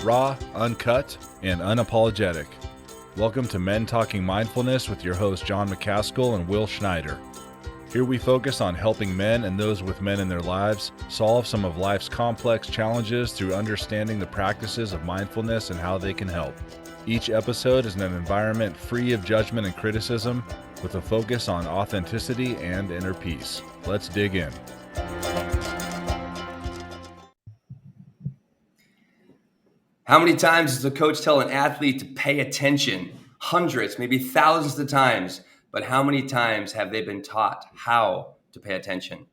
raw, uncut, and unapologetic. Welcome to Men Talking Mindfulness with your hosts Jon McCaskill and Will Schneider. Here we focus on helping men and those with men in their lives solve some of life's complex challenges through understanding the practices of mindfulness and how they can help. Each episode is in an environment free of judgment and criticism, with a focus on authenticity and inner peace. Let's dig in. How many times does a coach tell an athlete to pay attention? Hundreds, maybe thousands of times. But how many times have they been taught how to pay attention?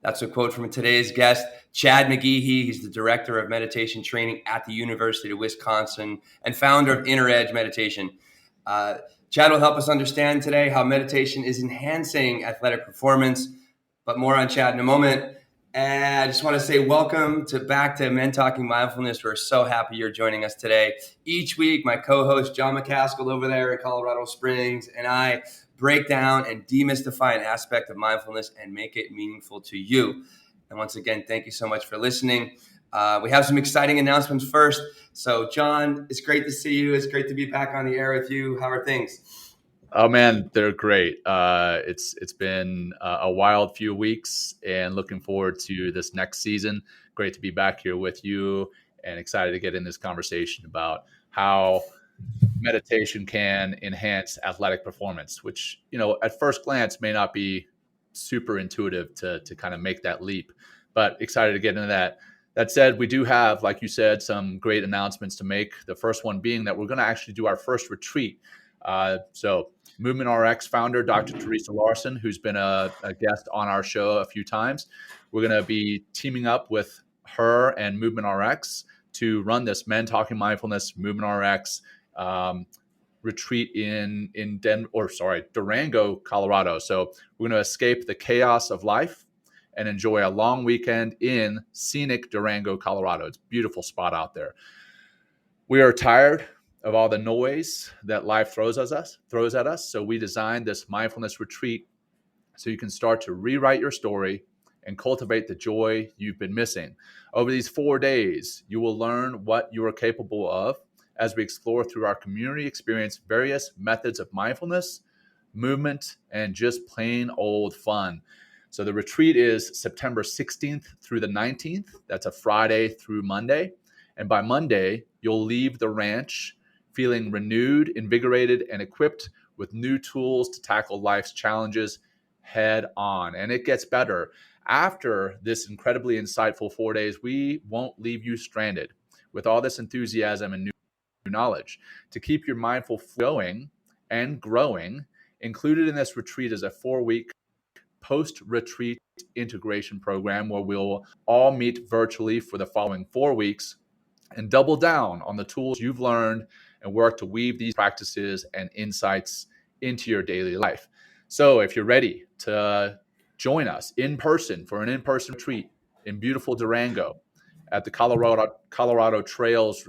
That's a quote from today's guest, Chad McGehee. He's the director of meditation training at the University of Wisconsin and founder of Inner Edge Meditation. Chad will help us understand today how meditation is enhancing athletic performance, but more on Chad in a moment. And I just want to say welcome back to Men Talking Mindfulness. We're so happy you're joining us today. Each week, my co-host Jon McCaskill over there in Colorado Springs and I break down and demystify an aspect of mindfulness and make it meaningful to you. And once again, thank you so much for listening. We have some exciting announcements first. So Jon, it's great to see you. It's great to be back on the air with you. How are things? Oh man, they're great. It's been a wild few weeks and looking forward to this next season. Great to be back here with you and excited to get in this conversation about how meditation can enhance athletic performance, which, at first glance may not be super intuitive to kind of make that leap, but excited to get into that. That said, we do have, like you said, some great announcements to make. The first one being that we're going to actually do our first retreat. So Movement RX founder, Dr. Theresa Larson, who's been a guest on our show a few times. We're going to be teaming up with her and Movement RX to run this Men Talking Mindfulness Movement RX retreat in Durango, Colorado. So we're going to escape the chaos of life and enjoy a long weekend in scenic Durango, Colorado. It's a beautiful spot out there. We are tired of all the noise that life throws at us. So we designed this mindfulness retreat so you can start to rewrite your story and cultivate the joy you've been missing. Over these 4 days, you will learn what you are capable of as we explore through our community experience various methods of mindfulness, movement, and just plain old fun. So the retreat is September 16th through the 19th. That's a Friday through Monday. And by Monday, you'll leave the ranch feeling renewed, invigorated, and equipped with new tools to tackle life's challenges head on. And it gets better. After this incredibly insightful 4 days, we won't leave you stranded with all this enthusiasm and new knowledge. To keep your mindful going and growing, included in this retreat is a 4-week post-retreat integration program where we'll all meet virtually for the following 4 weeks and double down on the tools you've learned and work to weave these practices and insights into your daily life. So if you're ready to join us in person for an in-person retreat in beautiful Durango at the Colorado Trails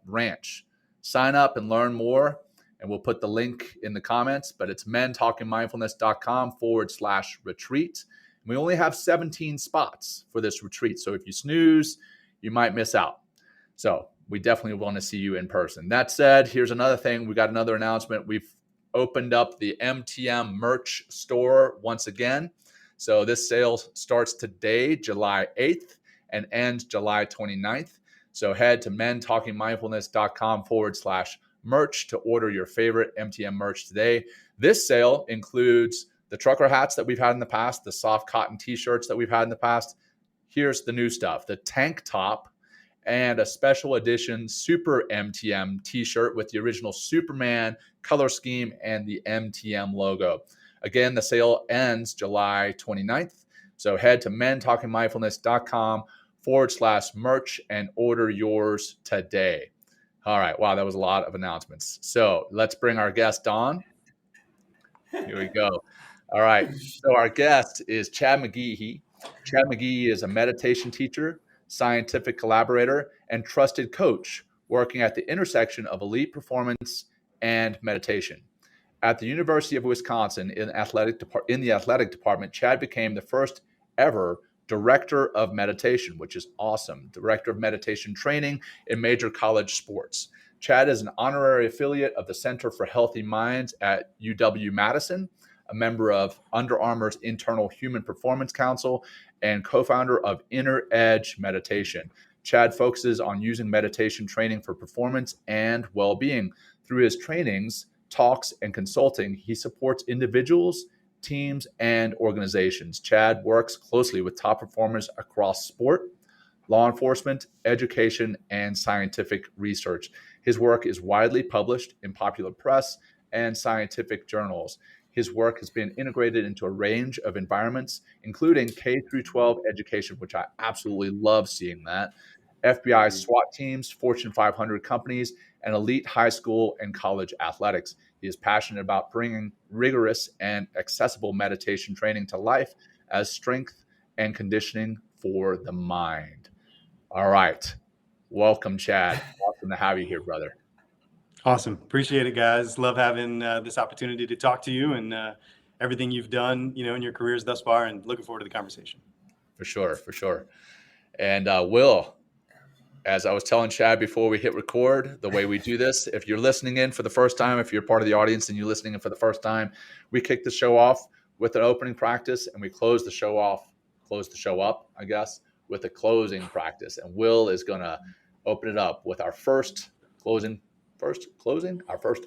Ranch, sign up and learn more. And we'll put the link in the comments, but it's mentalkingmindfulness.com/retreat. We only have 17 spots for this retreat. So if you snooze, you might miss out. So we definitely want to see you in person. That said, here's another thing. We got another announcement. We've opened up the MTM merch store once again. So this sale starts today, July 8th, and ends July 29th. So head to mentalkingmindfulness.com/merch to order your favorite MTM merch today. This sale includes the trucker hats that we've had in the past, the soft cotton t-shirts that we've had in the past. Here's the new stuff, the tank top, and a special edition Super MTM t-shirt with the original Superman color scheme and the MTM logo. Again, the sale ends July 29th. So head to mentalkingmindfulness.com/merch and order yours today. All right. Wow, that was a lot of announcements. So let's bring our guest on. Here we go. All right. So our guest is Chad McGehee. Chad McGehee is a meditation teacher, scientific collaborator, and trusted coach working at the intersection of elite performance and meditation. At the University of Wisconsin in the athletic department, Chad became the first ever Director of Meditation, which is awesome. Director of Meditation Training in major college sports. Chad is an honorary affiliate of the Center for Healthy Minds at UW-Madison, a member of Under Armour's Internal Human Performance Council, and co-founder of Inner Edge Meditation. Chad focuses on using meditation training for performance and well-being. Through his trainings, talks, and consulting, he supports individuals, teams, and organizations. Chad works closely with top performers across sport, law enforcement, education, and scientific research. His work is widely published in popular press and scientific journals. His work has been integrated into a range of environments, including K through 12 education, which I absolutely love seeing that, FBI SWAT teams, Fortune 500 companies, and elite high school and college athletics. He is passionate about bringing rigorous and accessible meditation training to life as strength and conditioning for the mind. All right. Welcome, Chad. Awesome to have you here, brother. Awesome. Appreciate it, guys. Love having this opportunity to talk to you and everything you've done, in your careers thus far, and looking forward to the conversation. For sure. And Will, as I was telling Chad before we hit record, the way we do this, if you're listening in for the first time, if you're part of the audience and you're listening in for the first time, we kick the show off with an opening practice, and we close the show up, I guess, with a closing practice. And Will is going to open it up with our first opening practice.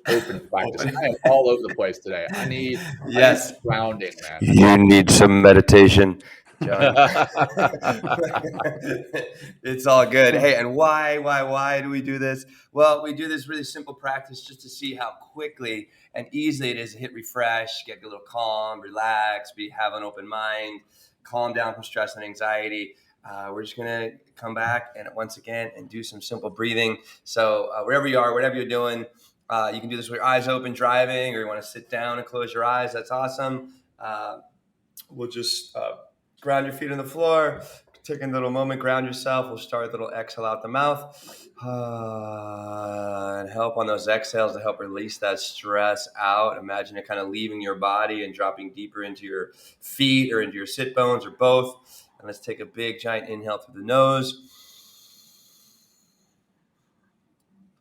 I am all over the place today. I need grounding, man. You need some meditation, John. It's all good. Hey, and why do we do this? Well, we do this really simple practice just to see how quickly and easily it is to hit refresh, get a little calm, relax, have an open mind, calm down from stress and anxiety. We're just going to come back and once again and do some simple breathing. So wherever you are, whatever you're doing, you can do this with your eyes open driving, or you want to sit down and close your eyes. That's awesome. We'll just ground your feet on the floor. Take a little moment, ground yourself. We'll start with a little exhale out the mouth. And help on those exhales to help release that stress out. Imagine it kind of leaving your body and dropping deeper into your feet or into your sit bones or both. And let's take a big giant inhale through the nose.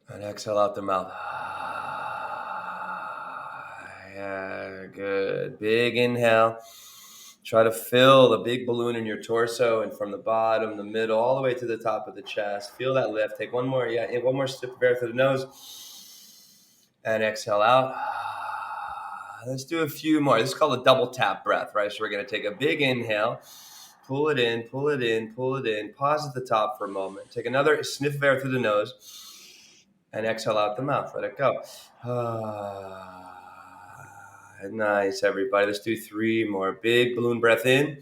And exhale out the mouth. Yeah, good. Big inhale. Try to fill the big balloon in your torso, and from the bottom, the middle, all the way to the top of the chest. Feel that lift. Take one more sip of air through the nose. And exhale out. Let's do a few more. This is called a double tap breath, right? So we're going to take a big inhale. Pull it in, pull it in, pull it in. Pause at the top for a moment. Take another sniff of air through the nose. And exhale out the mouth. Let it go. Nice, everybody. Let's do 3 more. Big balloon breath in.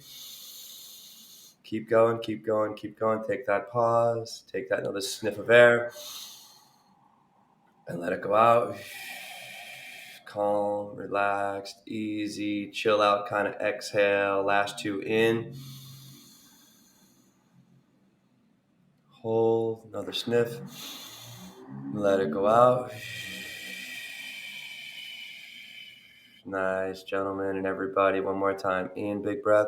Keep going, keep going, keep going. Take that pause. Take that another sniff of air. And let it go out. Calm, relaxed, easy, chill out kind of exhale. Last 2 in. Hold, another sniff. Let it go out. Nice, gentlemen and everybody. One more time. In, big breath.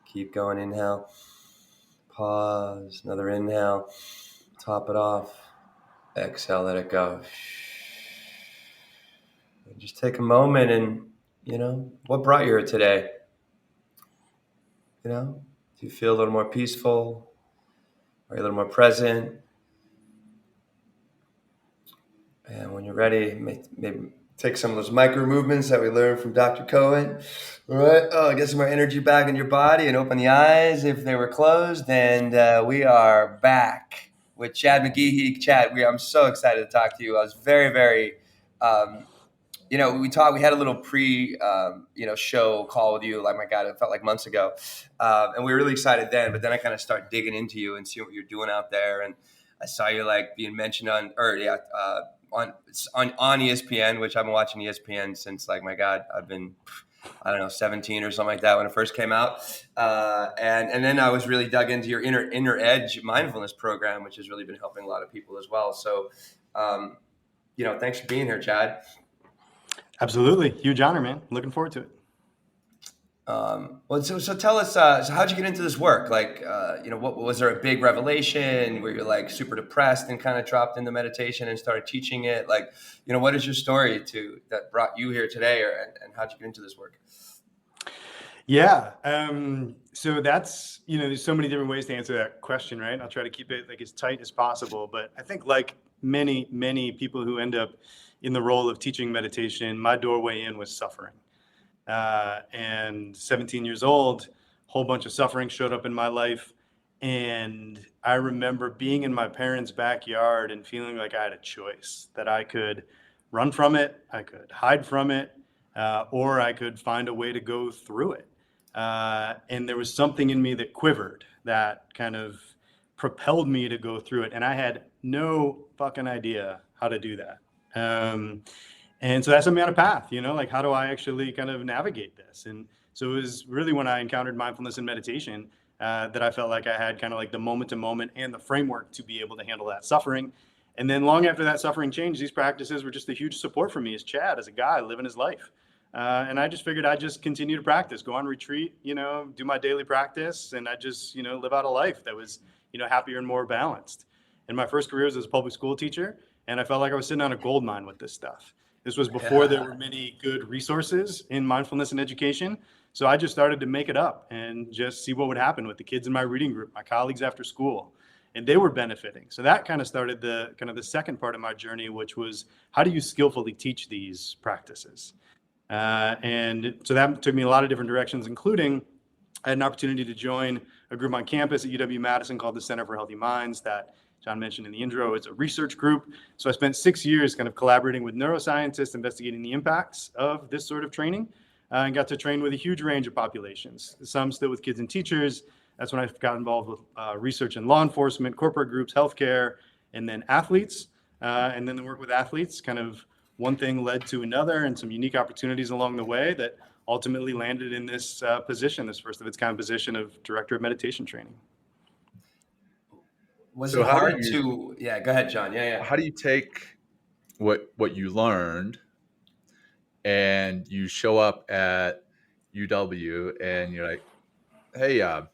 Keep going. Inhale. Pause. Another inhale. Top it off. Exhale. Let it go. And just take a moment and, what brought you here today? Do you feel a little more peaceful? Are you a little more present? And when you're ready, maybe take some of those micro movements that we learned from Dr. Cohen. All right. Get some more energy back in your body and open the eyes if they were closed. And we are back with Chad McGehee. Chad, I'm so excited to talk to you. I was very, very, we had a little show call with you. Like, my God, it felt like months ago. And we were really excited then, but then I kind of started digging into you and seeing what you're doing out there. And I saw you being mentioned on ESPN, which I've been watching ESPN since, my God, I've been, 17 or something like that when it first came out. And then I was really dug into your inner edge mindfulness program, which has really been helping a lot of people as well. So, thanks for being here, Chad. Absolutely. Huge honor, man. Looking forward to it. Well, so tell us, so how'd you get into this work? Like, what was there a big revelation where you're like super depressed and kind of dropped into meditation and started teaching it? Like, what is your story that brought you here today, and how'd you get into this work? Yeah. So that's, there's so many different ways to answer that question, right? I'll try to keep it like as tight as possible. But I think like many, many people who end up in the role of teaching meditation, my doorway in was suffering. And 17 years old, a whole bunch of suffering showed up in my life. And I remember being in my parents' backyard and feeling like I had a choice, that I could run from it, I could hide from it, or I could find a way to go through it. And there was something in me that quivered, that kind of propelled me to go through it. And I had no fucking idea how to do that. And so that set me on a path, like how do I actually kind of navigate this? And so it was really when I encountered mindfulness and meditation that I felt like I had kind of like the moment to moment and the framework to be able to handle that suffering. And then long after that suffering changed, these practices were just a huge support for me as Chad, as a guy living his life. And I just figured I'd just continue to practice, go on retreat, do my daily practice. And I just, live out a life that was, happier and more balanced. And my first career was as a public school teacher. And I felt like I was sitting on a gold mine with this stuff. This was before there were many good resources in mindfulness and education. So I just started to make it up and just see what would happen with the kids in my reading group, my colleagues after school. And they were benefiting. So that kind of started the second part of my journey, which was how do you skillfully teach these practices? And so that took me a lot of different directions, including I had an opportunity to join a group on campus at UW-Madison called the Center for Healthy Minds that John mentioned in the intro. It's a research group. So I spent 6 years kind of collaborating with neuroscientists, investigating the impacts of this sort of training, and got to train with a huge range of populations. Some still with kids and teachers. That's when I got involved with research in law enforcement, corporate groups, healthcare, and then athletes. And then the work with athletes, kind of one thing led to another, and some unique opportunities along the way that ultimately landed in this position, this first of its kind position of director of meditation training. Was it hard to? Yeah, go ahead, John. Yeah. How do you take what you learned and you show up at UW and you're like, hey, I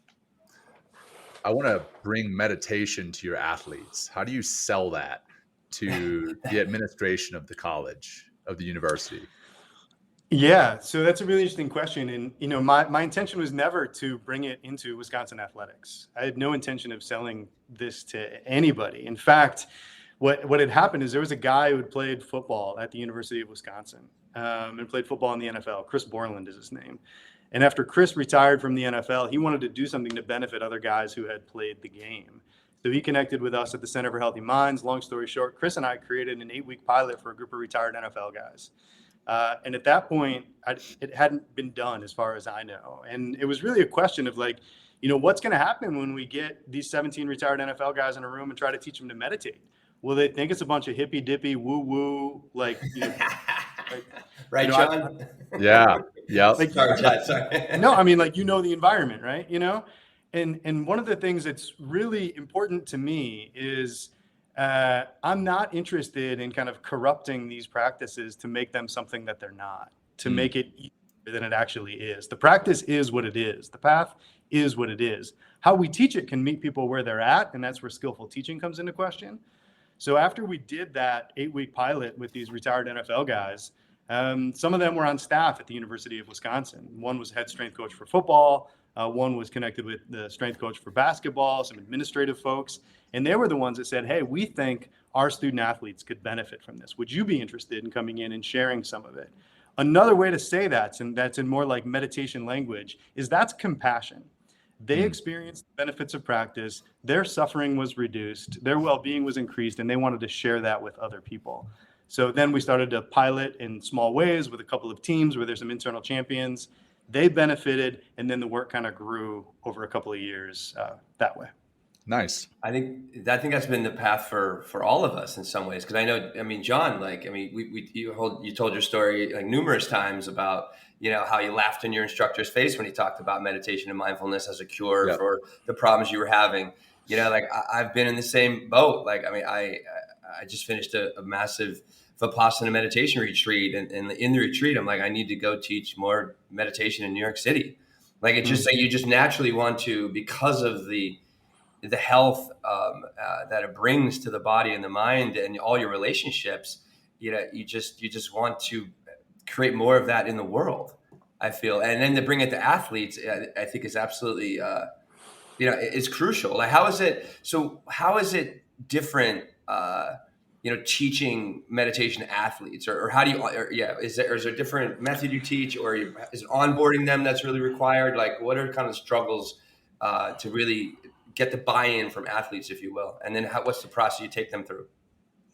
want to bring meditation to your athletes. How do you sell that to the administration of the college, of the university? Yeah, so that's a really interesting question. And, my intention was never to bring it into Wisconsin athletics. I had no intention of selling this to anybody. In fact, what had happened is there was a guy who had played football at the University of Wisconsin and played football in the NFL. Chris Borland is his name. And after Chris retired from the NFL, he wanted to do something to benefit other guys who had played the game. So he connected with us at the Center for Healthy Minds. Long story short, Chris and I created an 8-week pilot for a group of retired NFL guys. And at that point, it hadn't been done as far as I know. And it was really a question of like, what's going to happen when we get these 17 retired NFL guys in a room and try to teach them to meditate? Will they think it's a bunch of hippy dippy woo woo, like, right, John? Yeah. Yeah. Sorry, Chad. Sorry. No, I mean, like, the environment, right? And one of the things that's really important to me is I'm not interested in kind of corrupting these practices to make them something that they're not, to make it easier than it actually is. The practice is what it is. The path is what it is. How we teach it can meet people where they're at, and that's where skillful teaching comes into question. So after we did that 8-week pilot with these retired NFL guys, some of them were on staff at the University of Wisconsin. One was head strength coach for football. One was connected with the strength coach for basketball, some administrative folks. And they were the ones that said, hey, we think our student athletes could benefit from this. Would you be interested in coming in and sharing some of it? Another way to say that, and that's in more like meditation language, is that's compassion. They experienced the benefits of practice. Their suffering was reduced. Their well-being was increased, and they wanted to share that with other people. So then we started to pilot in small ways with a couple of teams where there's some internal champions. They benefited, and then the work kind of grew over a couple of years that way. Nice. I think that's been the path for all of us in some ways. Because I mean, John, you told your story like numerous times about, how you laughed in your instructor's face when he talked about meditation and mindfulness as a cure for the problems you were having. I've been in the same boat. I just finished a massive Vipassana meditation retreat. And in the retreat, I'm like, I need to go teach more meditation in New York City. Like it's just like you just naturally want to, because of the health that it brings to the body and the mind and all your relationships. You just want to create more of that in the world, I feel. And then to bring it to athletes, I think is absolutely is crucial. Like how is it different, teaching meditation to athletes, or how do you, is there a different method you teach, or is it onboarding them that's really required? Like what are kind of struggles to really get the buy-in from athletes, if you will? And then what's the process you take them through?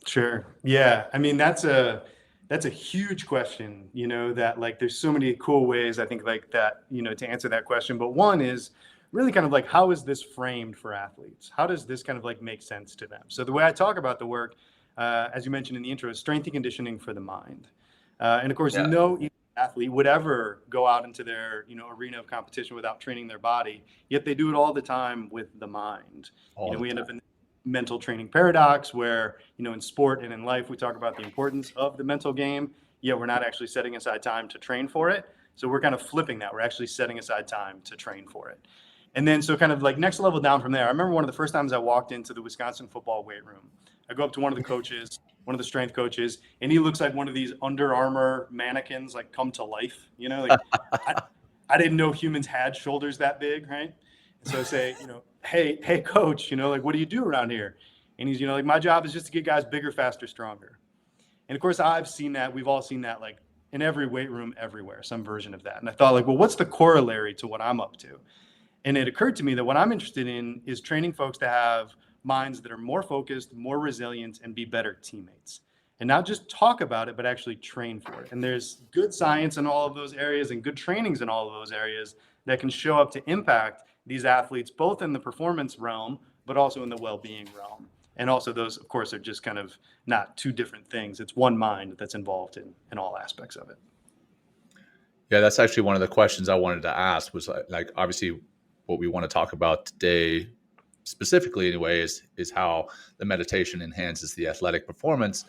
Sure. Yeah. I mean, that's a huge question, that like, there's so many cool ways I think like that, to answer that question. But one is really kind of like, how is this framed for athletes? How does this kind of like make sense to them? So the way I talk about the work, as you mentioned in the intro, is strength and conditioning for the mind. And of course, no athlete would ever go out into their, arena of competition without training their body, yet they do it all the time with the mind. We end up in mental training paradox where, in sport and in life, we talk about the importance of the mental game, yet we're not actually setting aside time to train for it. So we're kind of flipping that. We're actually setting aside time to train for it. And then, so kind of like next level down from there, I remember one of the first times I walked into the Wisconsin football weight room. I go up to one of the coaches, one of the strength coaches, and he looks like one of these Under Armour mannequins, like come to life, like I didn't know humans had shoulders that big, right? And so I say, hey, coach, like, what do you do around here? And he's, like, my job is just to get guys bigger, faster, stronger. And of course, I've seen that. We've all seen that, like in every weight room, everywhere, some version of that. And I thought, like, well, what's the corollary to what I'm up to? And it occurred to me that what I'm interested in is training folks to have minds that are more focused, more resilient, and be better teammates. And not just talk about it, but actually train for it. And there's good science in all of those areas and good trainings in all of those areas that can show up to impact these athletes, both in the performance realm, but also in the well-being realm. And also those, of course, are just kind of not two different things. It's one mind that's involved in all aspects of it. Yeah, that's actually one of the questions I wanted to ask was like obviously what we want to talk about today specifically anyway is how the meditation enhances the athletic performance.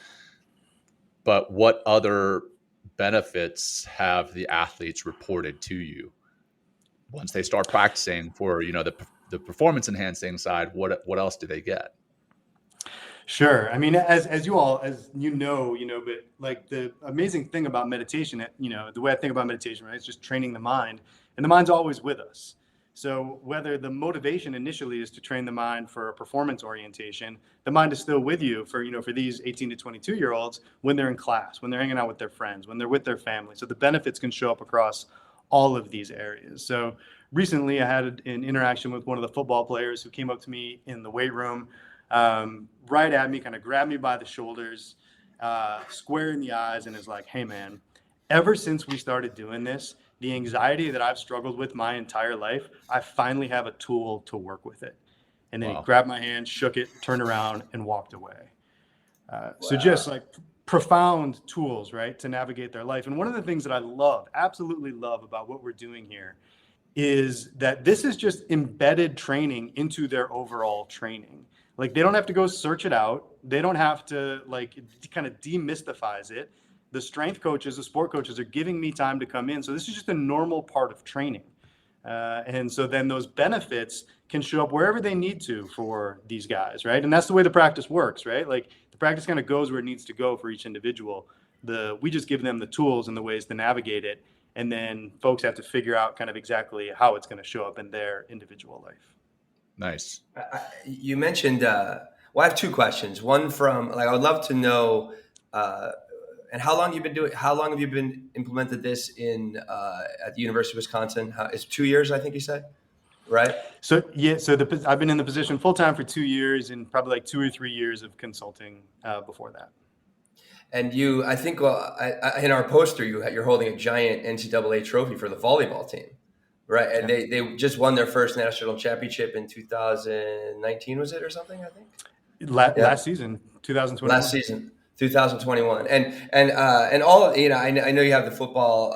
But what other benefits have the athletes reported to you once they start practicing for, the performance enhancing side? What else do they get? Sure. I mean, as you all, but like the amazing thing about meditation, the way I think about meditation, right, it's just training the mind, and the mind's always with us. So whether the motivation initially is to train the mind for a performance orientation, the mind is still with you for these 18 to 22-year-olds when they're in class, when they're hanging out with their friends, when they're with their family. So the benefits can show up across all of these areas. So recently I had an interaction with one of the football players who came up to me in the weight room, right at me, kind of grabbed me by the shoulders, square in the eyes, and is like, hey man, ever since we started doing this, the anxiety that I've struggled with my entire life, I finally have a tool to work with it. And then he grabbed my hand, shook it, turned around, and walked away. So just like profound tools, right, to navigate their life. And one of the things that I love, absolutely love about what we're doing here is that this is just embedded training into their overall training. Like they don't have to go search it out. They don't have to like kind of demystifies it. The strength coaches, the sport coaches are giving me time to come in. So this is just a normal part of training. And so then those benefits can show up wherever they need to for these guys, right? And that's the way the practice works, right? Like the practice kind of goes where it needs to go for each individual. We just give them the tools and the ways to navigate it. And then folks have to figure out kind of exactly how it's going to show up in their individual life. Nice. You mentioned, I have two questions. One from, I would love to know, and how long have you been implemented this in at the University of Wisconsin? It's 2 years, I think you said, right? So yeah, I've been in the position full time for 2 years, and probably like 2 or 3 years of consulting before that. And you, I think, in our poster, you're holding a giant NCAA trophy for the volleyball team, right? And they just won their first national championship in 2019, was it, or something? I think last season, 2021. Last season. 2021, and all of I know you have the football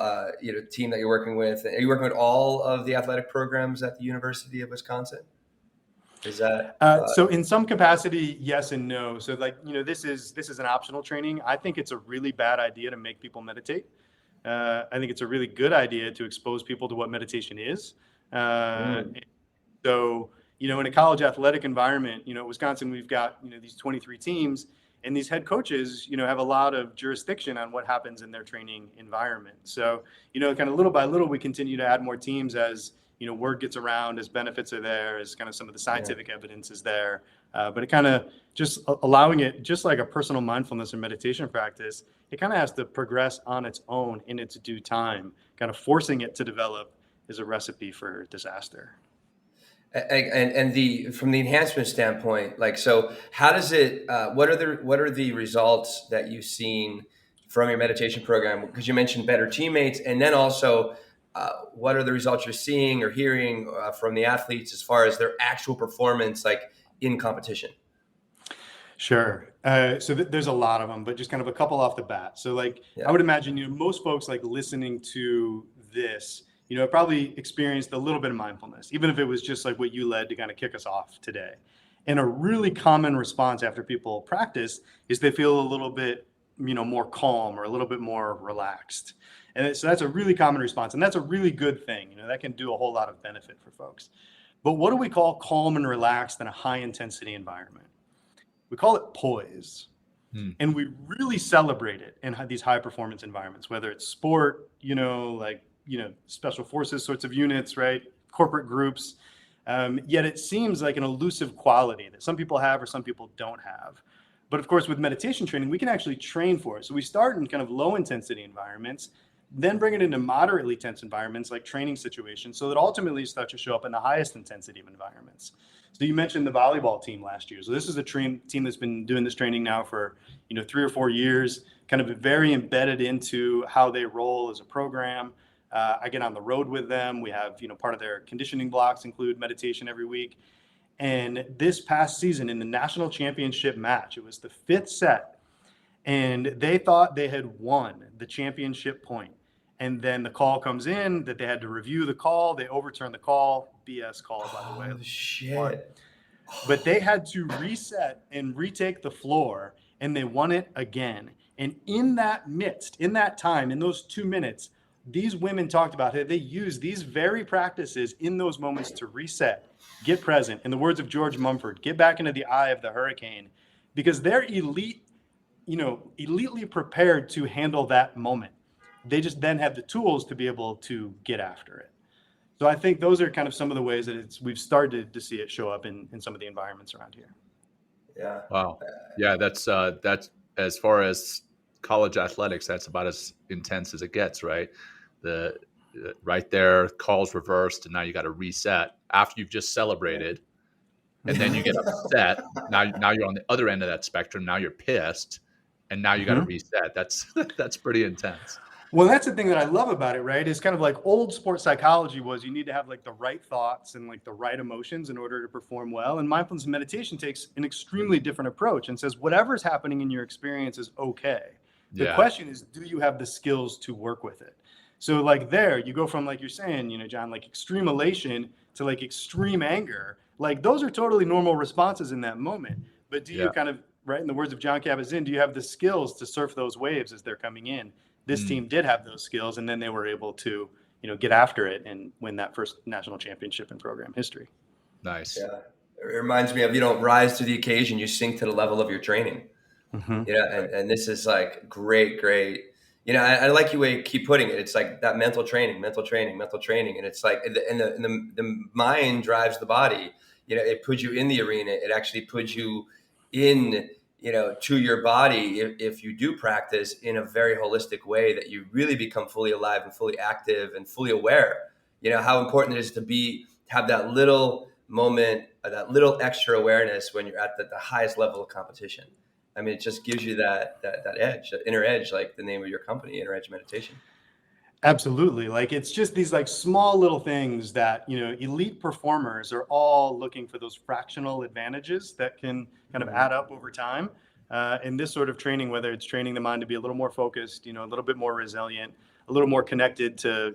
team that you're working with. Are you working with all of the athletic programs at the University of Wisconsin? Is that so in some capacity, yes and no. So this is an optional training. I think it's a really bad idea to make people meditate. I think it's a really good idea to expose people to what meditation is. So, in a college athletic environment, at Wisconsin, we've got, these 23 teams, and these head coaches, have a lot of jurisdiction on what happens in their training environment. So, kind of little by little, we continue to add more teams as, word gets around, as benefits are there, as kind of some of the scientific evidence is there. But it kind of just allowing it, just like a personal mindfulness or meditation practice, it kind of has to progress on its own in its due time. Kind of forcing it to develop is a recipe for disaster. And from the enhancement standpoint, like, so how does it, what are the results that you've seen from your meditation program? Because you mentioned better teammates, and then also what are the results you're seeing or hearing from the athletes as far as their actual performance, like in competition? Sure. So there's a lot of them, but just kind of a couple off the bat. So I would imagine, most folks like listening to this, have probably experienced a little bit of mindfulness, even if it was just like what you led to kind of kick us off today. And a really common response after people practice is they feel a little bit, more calm or a little bit more relaxed. And so that's a really common response. And that's a really good thing. That can do a whole lot of benefit for folks. But what do we call calm and relaxed in a high intensity environment? We call it poise. And we really celebrate it in these high performance environments, whether it's sport, special forces sorts of units, right? Corporate groups. Yet it seems like an elusive quality that some people have or some people don't have. But of course, with meditation training, we can actually train for it. So we start in kind of low intensity environments, then bring it into moderately tense environments like training situations, so that ultimately start to show up in the highest intensity of environments. So you mentioned the volleyball team last year. So this is a team that's been doing this training now for 3 or 4 years, kind of very embedded into how they roll as a program. I get on the road with them. We have, part of their conditioning blocks include meditation every week. And this past season in the national championship match, it was the 5th set, and they thought they had won the championship point. And then the call comes in that they had to review the call. They overturned the call. BS call, by the way. Oh, shit. But they had to reset and retake the floor, and they won it again. And in that time, in those 2 minutes, these women talked about how they use these very practices in those moments to reset, get present. In the words of George Mumford, get back into the eye of the hurricane, because they're elitely prepared to handle that moment. They just then have the tools to be able to get after it. So I think those are kind of some of the ways that we've started to see it show up in some of the environments around here. Yeah. Wow. Yeah, that's as far as college athletics, that's about as intense as it gets, right? Right there, calls reversed, and now you got to reset after you've just celebrated, and then you get upset. Now you're on the other end of that spectrum. Now you're pissed, and now you got to reset. That's pretty intense. Well, that's the thing that I love about it, right? It's kind of like old sports psychology was you need to have like the right thoughts and like the right emotions in order to perform well. And mindfulness and meditation takes an extremely different approach and says whatever's happening in your experience is okay. The question is, do you have the skills to work with it? So like there, you go from, like you're saying, John, like extreme elation to like extreme anger. Like those are totally normal responses in that moment. But do you kind of, right, in the words of John Kabat-Zinn, do you have the skills to surf those waves as they're coming in? This team did have those skills, and then they were able to, get after it and win that first national championship in program history. Nice. Yeah. It reminds me of, you don't rise to the occasion, you sink to the level of your training. And this is like great. I like the way you keep putting it. It's like that mental training. And it's like, and the mind drives the body. It puts you in the arena. It actually puts you in, to your body. If you do practice in a very holistic way, that you really become fully alive and fully active and fully aware, how important it is to have that little moment, that little extra awareness when you're at the highest level of competition. I mean, it just gives you that edge, that inner edge, like the name of your company, Inner Edge Meditation. Absolutely. Like it's just these like small little things that, elite performers are all looking for those fractional advantages that can kind of add up over time. In this sort of training, whether it's training the mind to be a little more focused, a little bit more resilient, a little more connected to,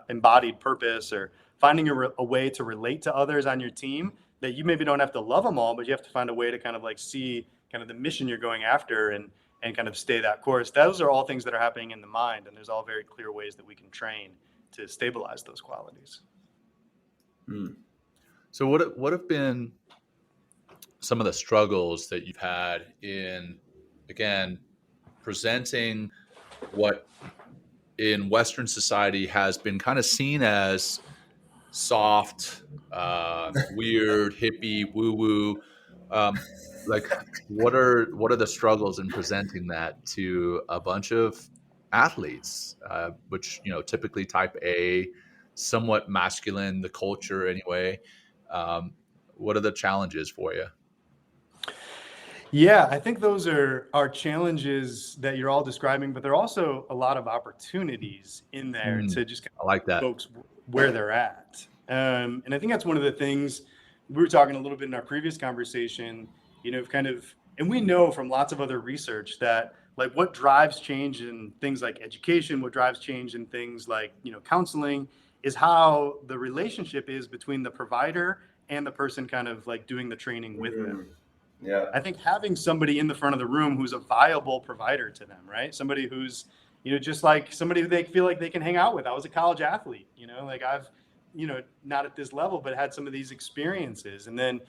embodied purpose, or finding a way to relate to others on your team that you maybe don't have to love them all, but you have to find a way to kind of like see kind of the mission you're going after and kind of stay that course. Those are all things that are happening in the mind, and there's all very clear ways that we can train to stabilize those qualities. Mm. So what have been some of the struggles that you've had in, again, presenting what in Western society has been kind of seen as soft, weird, hippie, woo woo? Um, like, what are the struggles in presenting that to a bunch of athletes, which typically type A, somewhat masculine, the culture anyway. What are the challenges for you? Yeah, I think those are challenges that you're all describing, but there are also a lot of opportunities in there to just kind I like of that. folks where they're at. And I think that's one of the things we were talking a little bit in our previous conversation, and we know from lots of other research that like what drives change in things like education, what drives change in things like, counseling is how the relationship is between the provider and the person kind of like doing the training with them. Yeah. I think having somebody in the front of the room who's a viable provider to them, right? Somebody who's, just like somebody who they feel like they can hang out with. I was a college athlete, like I've, not at this level, but had some of these experiences. And then,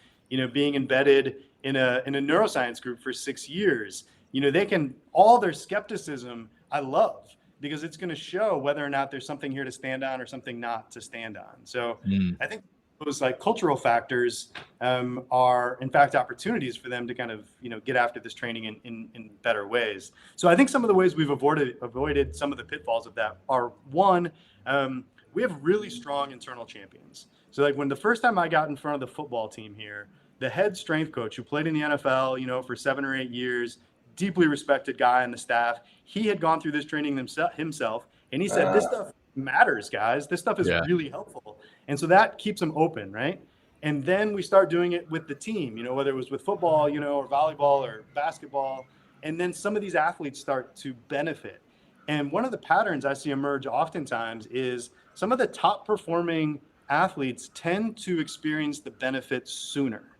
being embedded in a neuroscience group for 6 years, they can, all their skepticism, I love, because it's going to show whether or not there's something here to stand on or something not to stand on. So I think those like cultural factors are in fact opportunities for them to kind of get after this training in better ways. So I think some of the ways we've avoided some of the pitfalls of that are one, we have really strong internal champions. So like when the first time I got in front of the football team here, the head strength coach who played in the NFL for 7 or 8 years, deeply respected guy on the staff, he had gone through this training himself, and he said this stuff matters, guys. This stuff is really helpful. And so that keeps them open, right? And then we start doing it with the team, whether it was with football, or volleyball or basketball. And then some of these athletes start to benefit. And one of the patterns I see emerge oftentimes is some of the top performing athletes tend to experience the benefits sooner.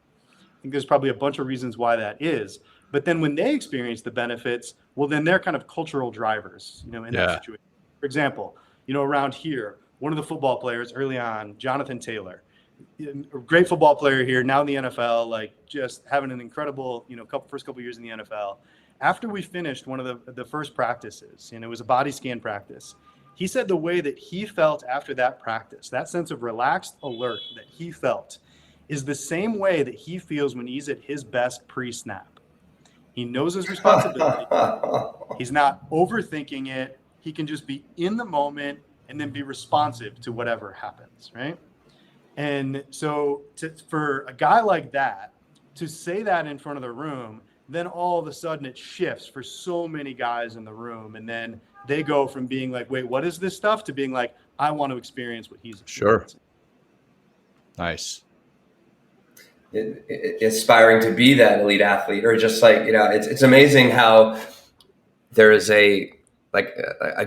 I think there's probably a bunch of reasons why that is. But then when they experience the benefits, well, then they're kind of cultural drivers, in that situation. For example, around here, one of the football players early on, Jonathan Taylor, a great football player here, now in the NFL, like just having an incredible, first couple years in the NFL. After we finished one of the first practices, and it was a body scan practice, he said the way that he felt after that practice, that sense of relaxed alert that he felt, is the same way that he feels when he's at his best pre-snap. He knows his responsibility. He's not overthinking it. He can just be in the moment and then be responsive to whatever happens, right? And so for a guy like that to say that in front of the room, then all of a sudden it shifts for so many guys in the room. And then they go from being like, wait, what is this stuff? To being like, I want to experience what he's experiencing. Sure. Nice. Aspiring to be that elite athlete, or just like, it's amazing how there is a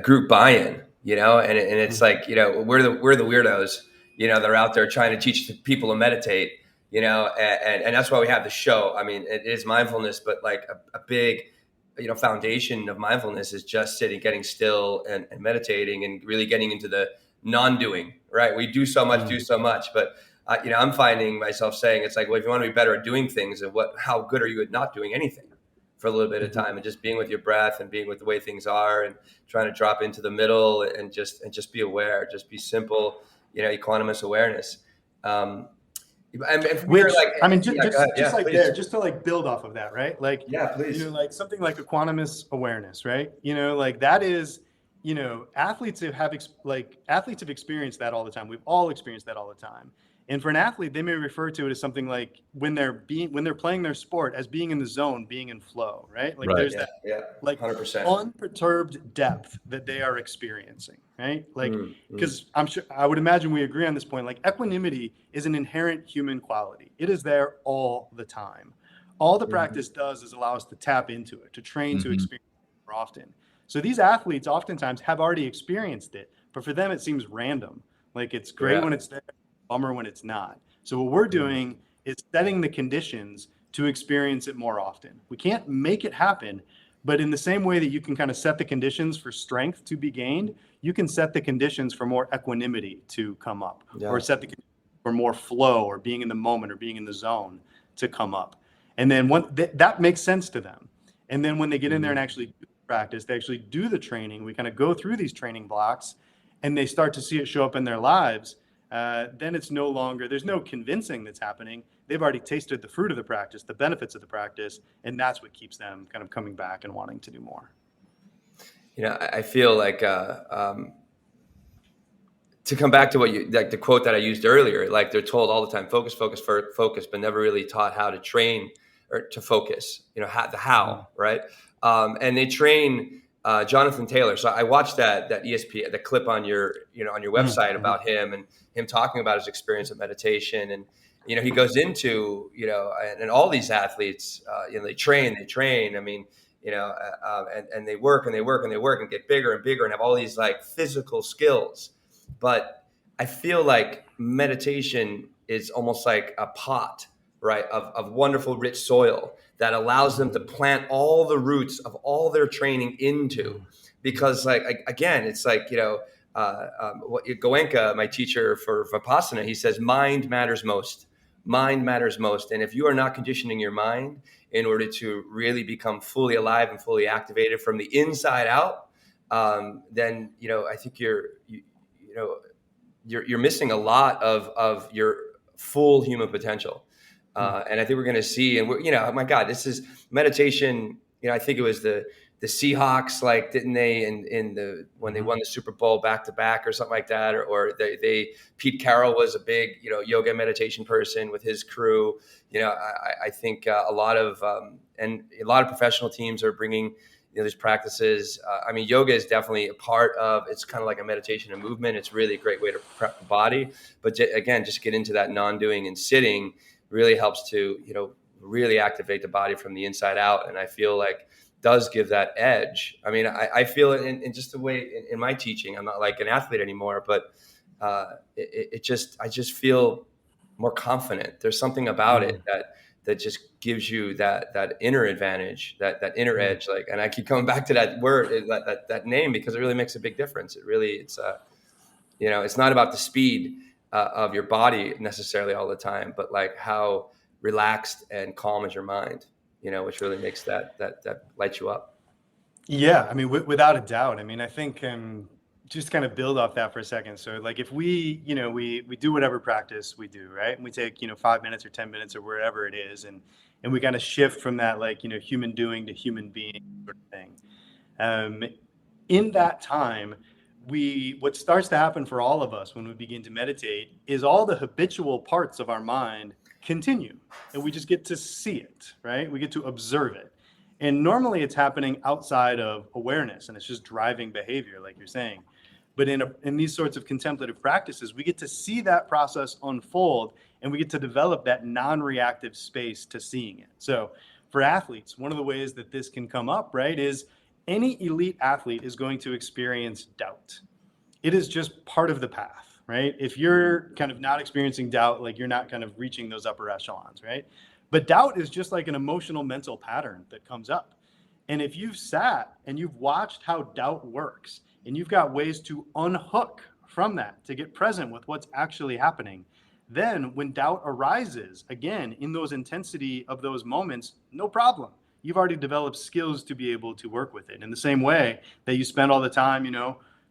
group buy-in, and it's like, we're the weirdos, they're out there trying to teach people to meditate, and that's why we have the show. I mean, it is mindfulness, but like a big, foundation of mindfulness is just sitting, getting still and meditating and really getting into the non-doing, right? We do so much, but I'm finding myself saying, it's like, well, if you want to be better at doing things, and how good are you at not doing anything for a little bit of time, and just being with your breath and being with the way things are, and trying to drop into the middle and just be aware, just be simple, equanimous awareness. Just to like build off of that, right? Like, please. Like something like equanimous awareness, right? Like that is, athletes have experienced that all the time. We've all experienced that all the time. And for an athlete, they may refer to it as something like when they're playing their sport as being in the zone, being in flow, right? Like there's that like 100%. Unperturbed depth that they are experiencing, right? Like, because I would imagine we agree on this point, like equanimity is an inherent human quality. It is there all the time. All the practice does is allow us to tap into it, to train to experience it more often. So these athletes oftentimes have already experienced it, but for them, it seems random. Like it's great when it's there, bummer when it's not. So what we're doing is setting the conditions to experience it more often. We can't make it happen, but in the same way that you can kind of set the conditions for strength to be gained, you can set the conditions for more equanimity to come up, or set the conditions or more flow or being in the moment or being in the zone to come up. And then that makes sense to them. And then when they get in there and actually do practice, they actually do the training, we kind of go through these training blocks and they start to see it show up in their lives. Then it's no longer, there's no convincing that's happening. They've already tasted the fruit of the practice, the benefits of the practice, and that's what keeps them kind of coming back and wanting to do more. I feel like to come back to what you, like the quote that I used earlier, like they're told all the time, focus, focus, focus, but never really taught how to train or to focus, how, right? And they train Jonathan Taylor. So I watched that ESPN, the clip on your website about him and him talking about his experience of meditation. And, he goes into, and all these athletes, they train. I mean, and they work and they work and they work and get bigger and bigger and have all these like physical skills. But I feel like meditation is almost like a pot, right, of wonderful, rich soil that allows them to plant all the roots of all their training into. Because, like, again, it's like, Goenka, my teacher for Vipassana, he says, mind matters most. Mind matters most. And if you are not conditioning your mind in order to really become fully alive and fully activated from the inside out, then, I think you're missing a lot of your full human potential. And I think we're going to see, and oh my God, this is meditation. I think it was the Seahawks, like, didn't they when they won the Super Bowl back to back or something like that, or Pete Carroll was a big, yoga meditation person with his crew. I think a lot of professional teams are bringing, these practices. I mean, yoga is definitely a part of, it's kind of like a meditation and movement. It's really a great way to prep the body. But again, just get into that non-doing and sitting really helps to, really activate the body from the inside out. And I feel like does give that edge. I mean, I feel it in just the way in my teaching. I'm not like an athlete anymore, but I just feel more confident. There's something about it that just gives you that inner advantage, that inner edge. Like, and I keep coming back to that word, that name, because it really makes a big difference. It's not about the speed of your body necessarily all the time, but like how relaxed and calm is your mind, which really makes that lights you up. Yeah, I mean, without a doubt. I mean, I think just kind of build off that for a second. So like if we, we do whatever practice we do, right? And we take, 5 minutes or 10 minutes or wherever it is. And we kind of shift from that, like, human doing to human being sort of thing. In that time, what starts to happen for all of us when we begin to meditate is all the habitual parts of our mind continue, and we just get to see it, right? We get to observe it. And normally it's happening outside of awareness, and it's just driving behavior, like you're saying. But in these sorts of contemplative practices, we get to see that process unfold, and we get to develop that non-reactive space to seeing it. So for athletes, one of the ways that this can come up, right, is any elite athlete is going to experience doubt. It is just part of the path. Right? If you're kind of not experiencing doubt, like you're not kind of reaching those upper echelons, right? But doubt is just like an emotional mental pattern that comes up. And if you've sat and you've watched how doubt works, and you've got ways to unhook from that to get present with what's actually happening, then when doubt arises, again, in those intensity of those moments, no problem. You've already developed skills to be able to work with it. In the same way that you spend all the time,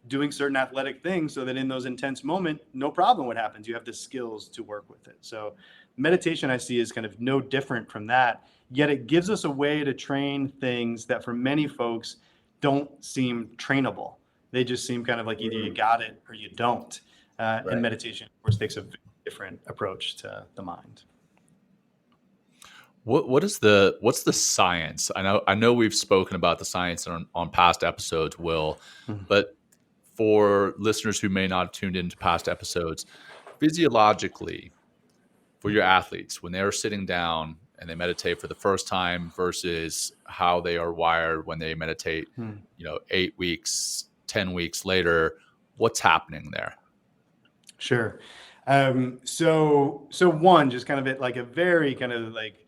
doing certain athletic things so that in those intense moments, no problem what happens. You have the skills to work with it. So meditation, I see, is kind of no different from that. Yet it gives us a way to train things that for many folks don't seem trainable. They just seem kind of like either you got it or you don't. Right. And meditation, of course, takes a different approach to the mind. What's the science? I know we've spoken about the science on past episodes, Will, but for listeners who may not have tuned into past episodes, physiologically, for your athletes, when they're sitting down and they meditate for the first time versus how they are wired when they meditate, 8 weeks, 10 weeks later, what's happening there? Sure. So one, just kind of at like a very kind of like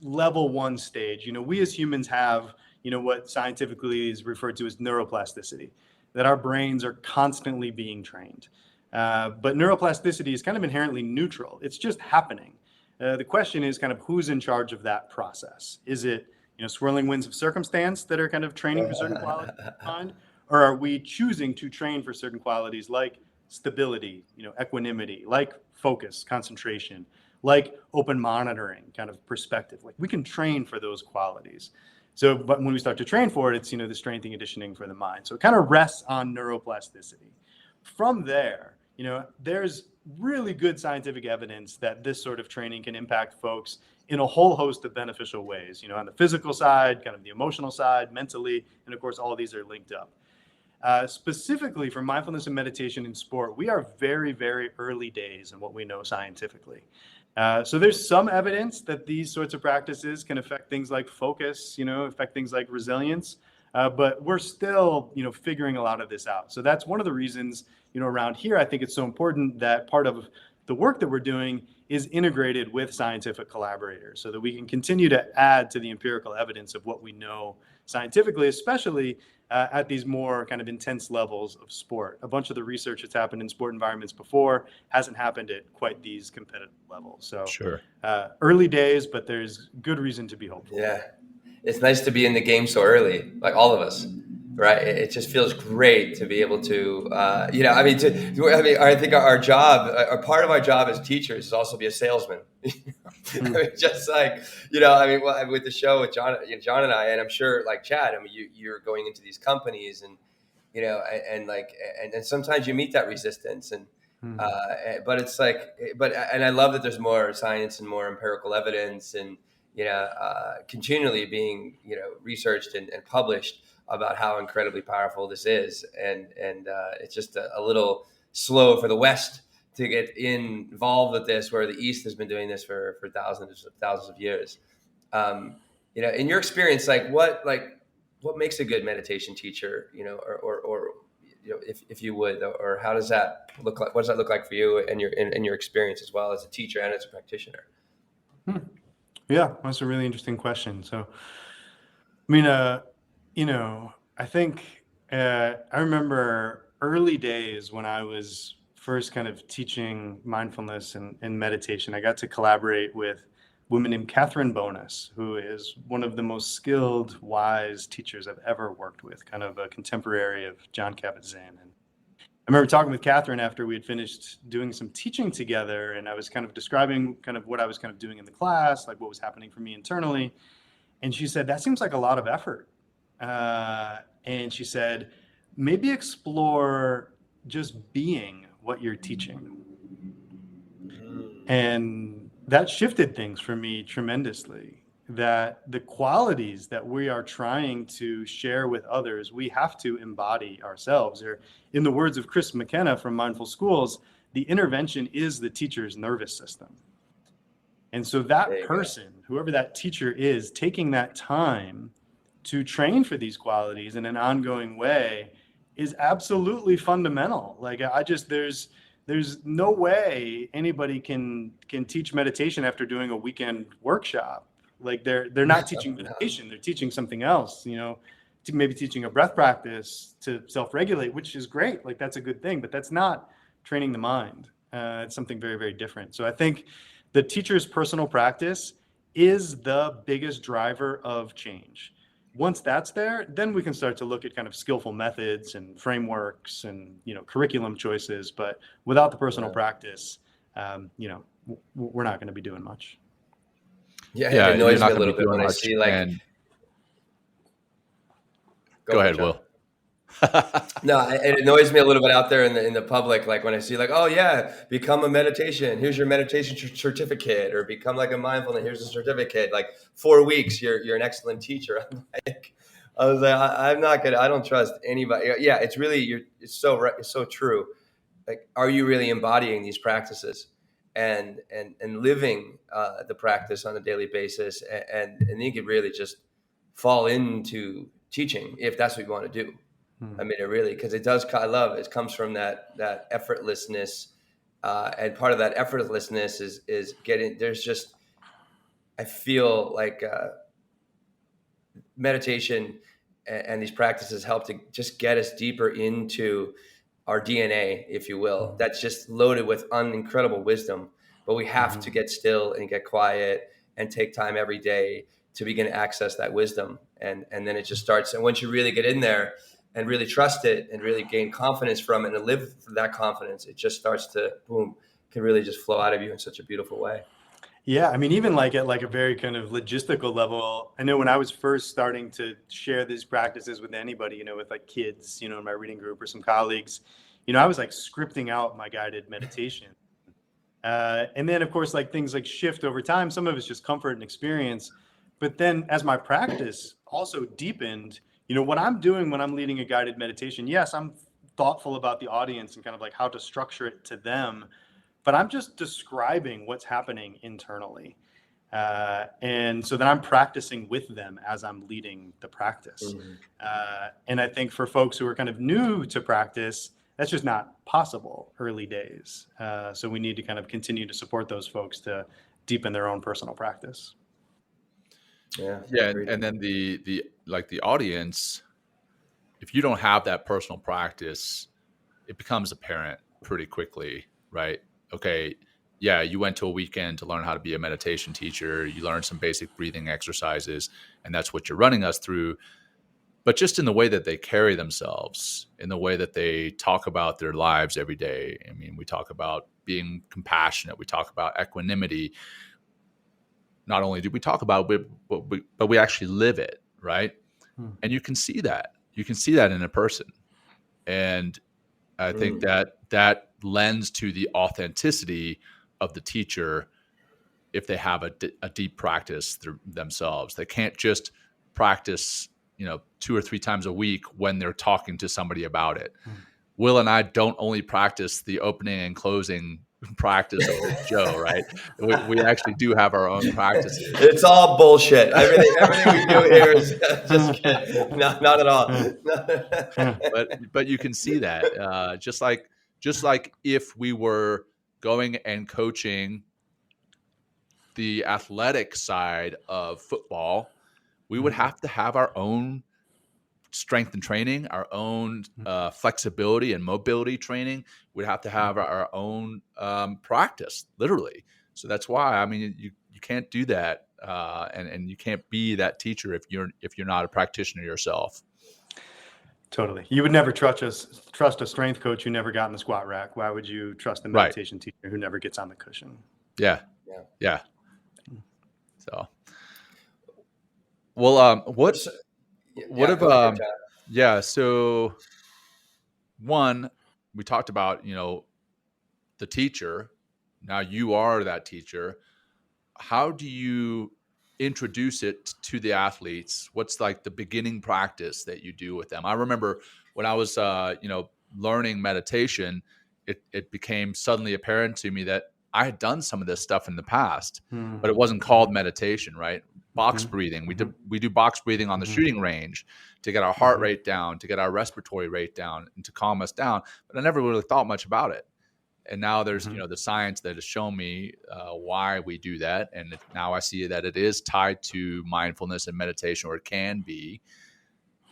level one stage, we as humans have, what scientifically is referred to as neuroplasticity, that our brains are constantly being trained. But neuroplasticity is kind of inherently neutral. It's just happening. The question is kind of who's in charge of that process. Is it, swirling winds of circumstance that are kind of training for certain qualities of the mind? Or are we choosing to train for certain qualities like stability, equanimity, like focus, concentration, like open monitoring, kind of perspective? Like we can train for those qualities. So, but when we start to train for it, it's, the strength and conditioning for the mind. So it kind of rests on neuroplasticity. From there, there's really good scientific evidence that this sort of training can impact folks in a whole host of beneficial ways, on the physical side, kind of the emotional side, mentally, and of course, all of these are linked up. Specifically for mindfulness and meditation in sport, we are very, very early days in what we know scientifically. So there's some evidence that these sorts of practices can affect things like focus, affect things like resilience, but we're still, figuring a lot of this out. So that's one of the reasons, around here, I think it's so important that part of the work that we're doing is integrated with scientific collaborators so that we can continue to add to the empirical evidence of what we know scientifically, especially at these more kind of intense levels of sport. A bunch of the research that's happened in sport environments before hasn't happened at quite these competitive levels. So Sure. Early days, but there's good reason to be hopeful. Yeah. It's nice to be in the game so early, like all of us, right? It just feels great to be able to, I think our job, or part of our job as teachers is also be a salesman. Just like, with the show with John and I, and I'm sure like Chad, you're going into these companies and, and sometimes you meet that resistance but it's like, and I love that there's more science and more empirical evidence and, continually being, researched and published about how incredibly powerful this is. And it's just a little slow for the West to get involved with this, where the East has been doing this for thousands of years. In your experience, what makes a good meditation teacher, or if you would, or how does that look like? What does that look like for you and your experience as well as a teacher and as a practitioner? Yeah, that's a really interesting question. So, I think I remember early days when I was first kind of teaching mindfulness and meditation. I got to collaborate with a woman named Catherine Bonus, who is one of the most skilled, wise teachers I've ever worked with, kind of a contemporary of Jon Kabat-Zinn. And I remember talking with Catherine after we had finished doing some teaching together, and I was kind of describing kind of what I was kind of doing in the class, like what was happening for me internally. And she said, that seems like a lot of effort. And she said, maybe explore just being what you're teaching. And that shifted things for me tremendously. That the qualities that we are trying to share with others, we have to embody ourselves. Or in the words of Chris McKenna from Mindful Schools, the intervention is the teacher's nervous system. And so that person, whoever that teacher is, taking that time to train for these qualities in an ongoing way is absolutely fundamental. Like there's no way anybody can teach meditation after doing a weekend workshop. Like they're not teaching meditation, they're teaching something else, maybe teaching a breath practice to self-regulate, which is great. Like that's a good thing, but that's not training the mind. It's something very, very different. So I think the teacher's personal practice is the biggest driver of change. Once that's there, then we can start to look at kind of skillful methods and frameworks and, curriculum choices. But without the personal practice, we're not going to be doing much. Yeah, it annoys me a little bit when I see Go ahead, Will. No, it annoys me a little bit out there in the public, like when I see oh yeah, become a meditation. Here's your meditation certificate, or become like a mindfulness. Here's a certificate. Like 4 weeks, you're an excellent teacher. I'm not gonna. I don't trust anybody. Yeah, it's really it's so true. Like, are you really embodying these practices and living the practice on a daily basis? And you could really just fall into teaching if that's what you want to do. I mean, it really, because it does. I love it. It comes from that effortlessness, and part of that effortlessness is getting. There's just, I feel like meditation and these practices help to just get us deeper into our DNA, if you will, that's just loaded with incredible wisdom. But we have to get still and get quiet and take time every day to begin to access that wisdom. And then it just starts. And once you really get in there and really trust it and really gain confidence from it and live for that confidence, it just starts to, boom, can really just flow out of you in such a beautiful way. Yeah, I mean, even like at like a very kind of logistical level, I know when I was first starting to share these practices with anybody, with like kids, in my reading group or some colleagues, I was like scripting out my guided meditation. And then of course, like things like shift over time. Some of it's just comfort and experience. But then as my practice also deepened, what I'm doing when I'm leading a guided meditation, yes, I'm thoughtful about the audience and kind of like how to structure it to them, but I'm just describing what's happening internally. And so then I'm practicing with them as I'm leading the practice. And I think for folks who are kind of new to practice, that's just not possible early days. So we need to kind of continue to support those folks to deepen their own personal practice. Yeah. And then the audience, if you don't have that personal practice, it becomes apparent pretty quickly, right? Okay, yeah, you went to a weekend to learn how to be a meditation teacher. You learned some basic breathing exercises, and that's what you're running us through. But just in the way that they carry themselves, in the way that they talk about their lives every day. I mean, we talk about being compassionate. We talk about equanimity. Not only do we talk about it, but we actually live it, right? And you can see that. You can see that in a person. And I think that lends to the authenticity of the teacher if they have a deep practice themselves. They can't just practice 2 or 3 times a week when they're talking to somebody about it. Will and I don't only practice the opening and closing practice of the show, right? We actually do have our own practices. It's all bullshit. Everything we do here is just kidding. No, not at all. But you can see that just like if we were going and coaching the athletic side of football, we would have to have our own strength and training, our own flexibility and mobility training. We'd have to have our own practice, literally. So that's why, I mean, you can't do that, and you can't be that teacher if you're not a practitioner yourself. Totally. You would never trust a strength coach who never got in the squat rack. Why would you trust a meditation teacher who never gets on the cushion? Yeah. So, well, so one, we talked about, the teacher. Now you are that teacher. How do you introduce it to the athletes? What's like the beginning practice that you do with them? I remember when I was, learning meditation, it became suddenly apparent to me that I had done some of this stuff in the past, but it wasn't called meditation, right? Box breathing. We do box breathing on the shooting range to get our heart rate down, to get our respiratory rate down, and to calm us down. But I never really thought much about it. And now there's, the science that has shown me why we do that. And now I see that it is tied to mindfulness and meditation, or it can be.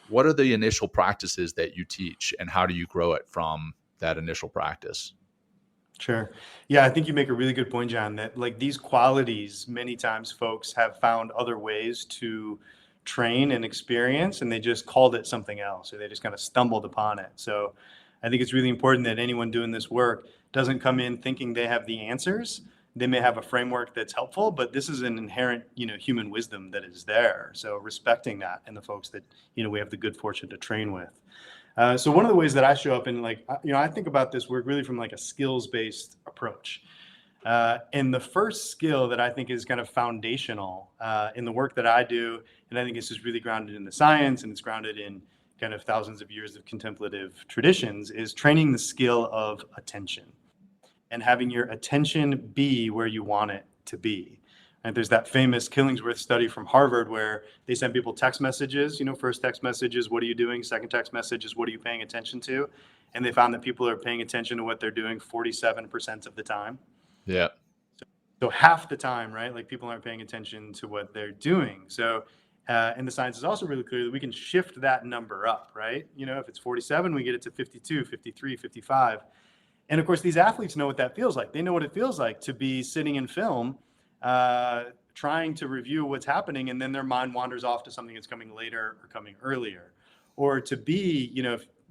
What are the initial practices that you teach, and how do you grow it from that initial practice? Sure. Yeah, I think you make a really good point, John, that like these qualities, many times folks have found other ways to train and experience, and they just called it something else, or they just kind of stumbled upon it. So I think it's really important that anyone doing this work doesn't come in thinking they have the answers. They may have a framework that's helpful, but this is an inherent, human wisdom that is there. So respecting that in the folks that, we have the good fortune to train with. So one of the ways that I show up in I think about this work really from like a skills-based approach. And the first skill that I think is kind of foundational in the work that I do, and I think this is really grounded in the science and it's grounded in kind of thousands of years of contemplative traditions, is training the skill of attention and having your attention be where you want it to be. And there's that famous Killingsworth study from Harvard where they send people text messages. First text message is, what are you doing? Second text message is, what are you paying attention to? And they found that people are paying attention to what they're doing 47% of the time. Yeah. So half the time, right? Like people aren't paying attention to what they're doing. So And the science is also really clear that we can shift that number up, right? If it's 47, we get it to 52, 53, 55. And of course, these athletes know what that feels like. They know what it feels like to be sitting in film, trying to review what's happening, and then their mind wanders off to something that's coming later or coming earlier. Or to be,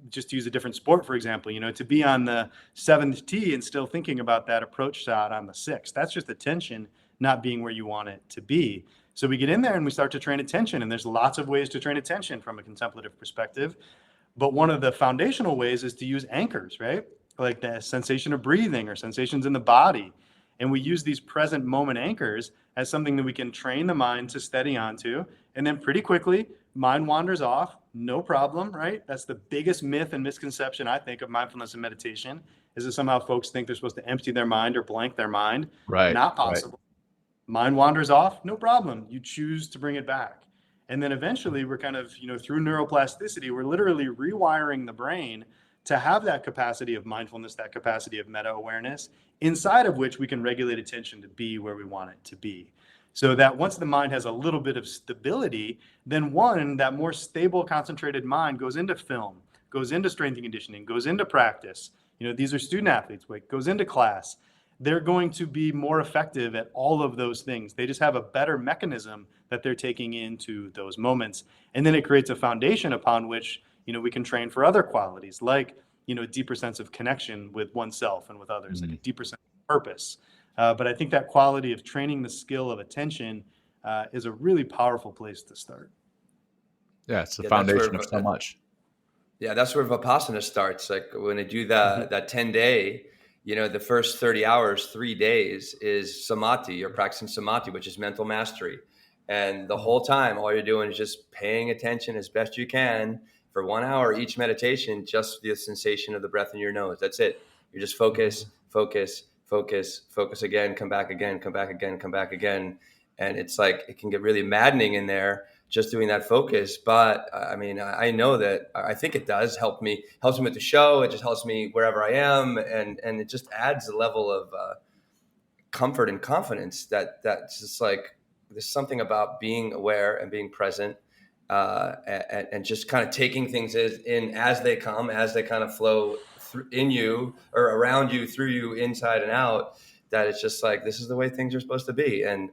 just to use a different sport, for example, to be on the 7th tee and still thinking about that approach shot on the 6th. That's just attention not being where you want it to be. So we get in there and we start to train attention, and there's lots of ways to train attention from a contemplative perspective. But one of the foundational ways is to use anchors, right? Like the sensation of breathing or sensations in the body. And we use these present moment anchors as something that we can train the mind to steady onto. And then pretty quickly, mind wanders off, no problem, right? That's the biggest myth and misconception, I think, of mindfulness and meditation, is that somehow folks think they're supposed to empty their mind or blank their mind. Right. Not possible. Right. Mind wanders off, no problem. You choose to bring it back. And then eventually we're kind of, through neuroplasticity, we're literally rewiring the brain to have that capacity of mindfulness, that capacity of meta awareness, inside of which we can regulate attention to be where we want it to be. So that once the mind has a little bit of stability, then that more stable, concentrated mind goes into film, goes into strength and conditioning, goes into practice. These are student athletes, goes into class. They're going to be more effective at all of those things. They just have a better mechanism that they're taking into those moments. And then it creates a foundation upon which, we can train for other qualities, like, a deeper sense of connection with oneself and with others, and a deeper sense of purpose. But I think that quality of training the skill of attention is a really powerful place to start. Yeah, it's the foundation of so much. Yeah, that's where Vipassana starts. Like when I do that 10-day, the first 30 hours, 3 days is samadhi. You're practicing samadhi, which is mental mastery. And the whole time, all you're doing is just paying attention as best you can for 1 hour each meditation, just the sensation of the breath in your nose. That's it. You just focus again, come back again, come back again, come back again. And it's like, it can get really maddening in there just doing that focus. But I know that I think it does helps me with the show. It just helps me wherever I am. And it just adds a level of comfort and confidence that's just like, there's something about being aware and being present and just kind of taking things in as they come, as they kind of flow in you or around you, through you, inside and out, that it's just like, this is the way things are supposed to be. And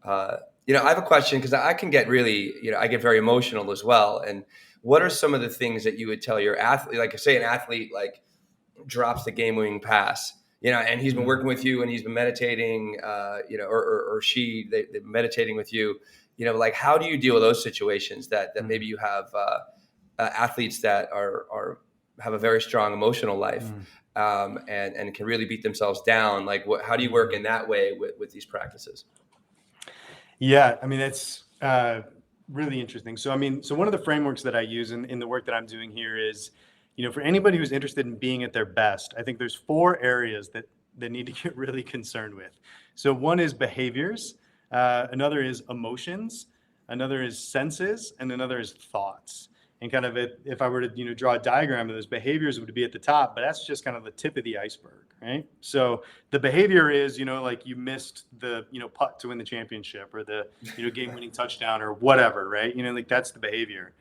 I have a question, because I can get really, I get very emotional as well. And what are some of the things that you would tell your athlete, like say an athlete like drops the game-winning pass, and he's been working with you and he's been meditating, or they're meditating with you, like how do you deal with those situations that maybe you have athletes that have a very strong emotional life and can really beat themselves down? Like how do you work in that way with these practices? Yeah, that's really interesting. So one of the frameworks that I use in the work that I'm doing here is, for anybody who's interested in being at their best, I think there's 4 areas that need to get really concerned with. So one is behaviors, another is emotions, another is senses, and another is thoughts. And kind of if I were to draw a diagram of those, behaviors would be at the top, but that's just kind of the tip of the iceberg, right? So the behavior is, like you missed the putt to win the championship, or the game-winning touchdown, or whatever, right? Like that's the behavior.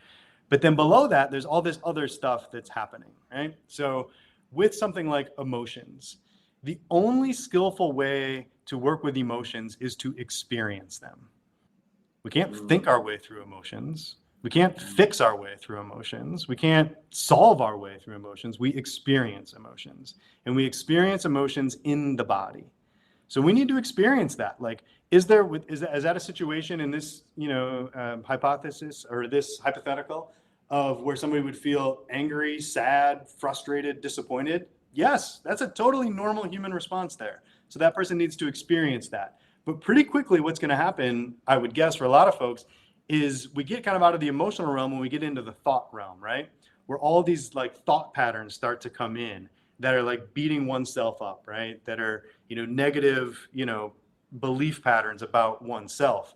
But then below that, there's all this other stuff that's happening, right? So with something like emotions, the only skillful way to work with emotions is to experience them. We can't think our way through emotions. We can't fix our way through emotions. We can't solve our way through emotions. We experience emotions, and we experience emotions in the body. So we need to experience that. Like, is that a situation in this, hypothesis or this hypothetical of where somebody would feel angry, sad, frustrated, disappointed? Yes, that's a totally normal human response there. So that person needs to experience that. But pretty quickly, what's going to happen, I would guess, for a lot of folks, is we get kind of out of the emotional realm when we get into the thought realm, right? Where all these like thought patterns start to come in that are like beating oneself up, right? That are, negative, belief patterns about oneself.